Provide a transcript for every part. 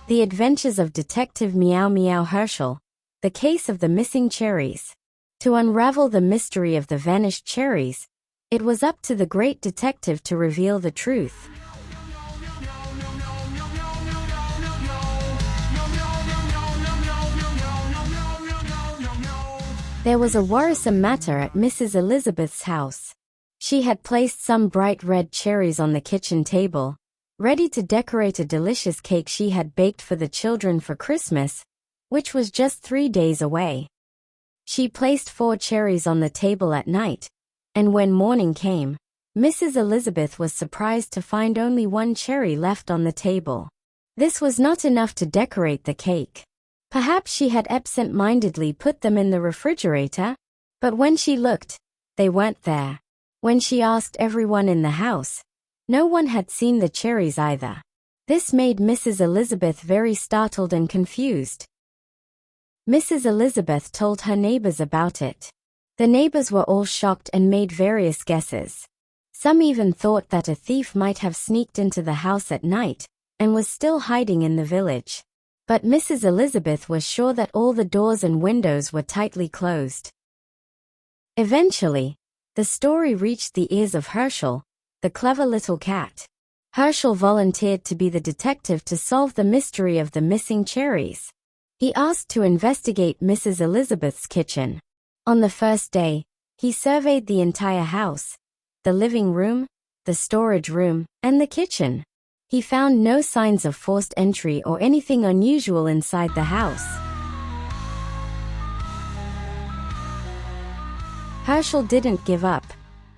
The Adventures of Detective Meow Meow Herschel, The Case of the Missing Cherries. To unravel the mystery of the vanished cherries, it was up to the great detective to reveal the truth. There was a worrisome matter at Mrs. Elizabeth's house. She had placed some bright red cherries on the kitchen table, ready to decorate a delicious cake she had baked for the children for Christmas, which was just 3 days away. She placed 4 cherries on the table at night, and when morning came, Mrs. Elizabeth was surprised to find only 1 cherry left on the table. This was not enough to decorate the cake. Perhaps she had absent-mindedly put them in the refrigerator, but when she looked, they weren't there. When she asked everyone in the house, no one had seen the cherries either. This made Mrs. Elizabeth very startled and confused. Mrs. Elizabeth told her neighbors about it. The neighbors were all shocked and made various guesses. Some even thought that a thief might have sneaked into the house at night and was still hiding in the village. But Mrs. Elizabeth was sure that all the doors and windows were tightly closed. Eventually, the story reached the ears of Herschel, the clever little cat. Herschel volunteered to be the detective to solve the mystery of the missing cherries. He asked to investigate Mrs. Elizabeth's kitchen. On the first day, he surveyed the entire house, the living room, the storage room, and the kitchen. He found no signs of forced entry or anything unusual inside the house. Herschel didn't give up.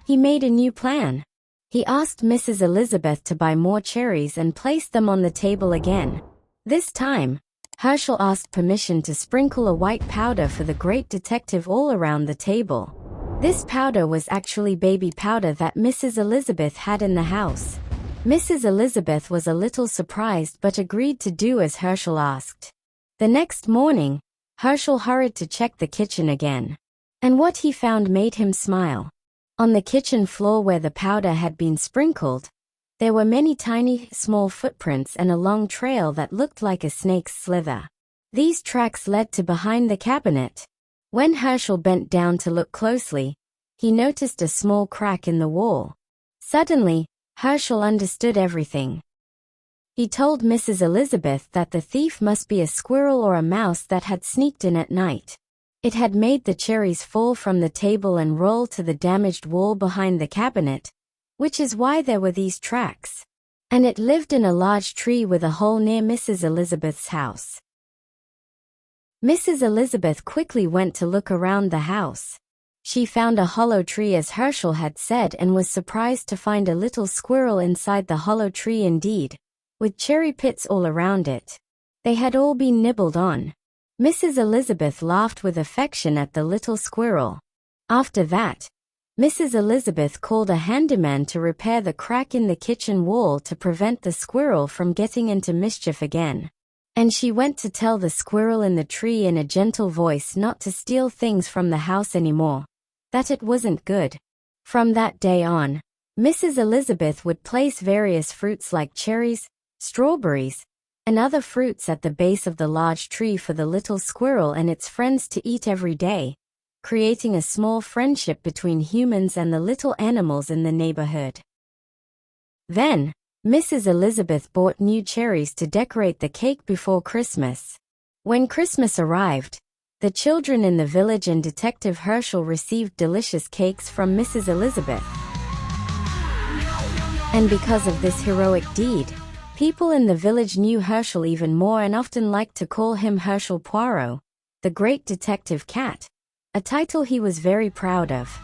He made a new plan. He asked Mrs. Elizabeth to buy more cherries and place them on the table again. This time, Herschel asked permission to sprinkle a white powder for the great detective all around the table. This powder was actually baby powder that Mrs. Elizabeth had in the house. Mrs. Elizabeth was a little surprised but agreed to do as Herschel asked. The next morning, Herschel hurried to check the kitchen again. And what he found made him smile. On the kitchen floor where the powder had been sprinkled, there were many tiny, small footprints and a long trail that looked like a snake's slither. These tracks led to behind the cabinet. When Herschel bent down to look closely, he noticed a small crack in the wall. Suddenly, Herschel understood everything. He told Mrs. Elizabeth that the thief must be a squirrel or a mouse that had sneaked in at night. It had made the cherries fall from the table and roll to the damaged wall behind the cabinet, which is why there were these tracks. And it lived in a large tree with a hole near Mrs. Elizabeth's house. Mrs. Elizabeth quickly went to look around the house. She found a hollow tree as Herschel had said and was surprised to find a little squirrel inside the hollow tree indeed, with cherry pits all around it. They had all been nibbled on. Mrs. Elizabeth laughed with affection at the little squirrel. After that, Mrs. Elizabeth called a handyman to repair the crack in the kitchen wall to prevent the squirrel from getting into mischief again. And she went to tell the squirrel in the tree in a gentle voice not to steal things from the house anymore, that it wasn't good. From that day on, Mrs. Elizabeth would place various fruits like cherries, strawberries, and other fruits at the base of the large tree for the little squirrel and its friends to eat every day, creating a small friendship between humans and the little animals in the neighborhood. Then, Mrs. Elizabeth bought new cherries to decorate the cake before Christmas. When Christmas arrived, the children in the village and Detective Herschel received delicious cakes from Mrs. Elizabeth. And because of this heroic deed, people in the village knew Herschel even more and often liked to call him Herschel Poirot, the Great Detective Cat, a title he was very proud of.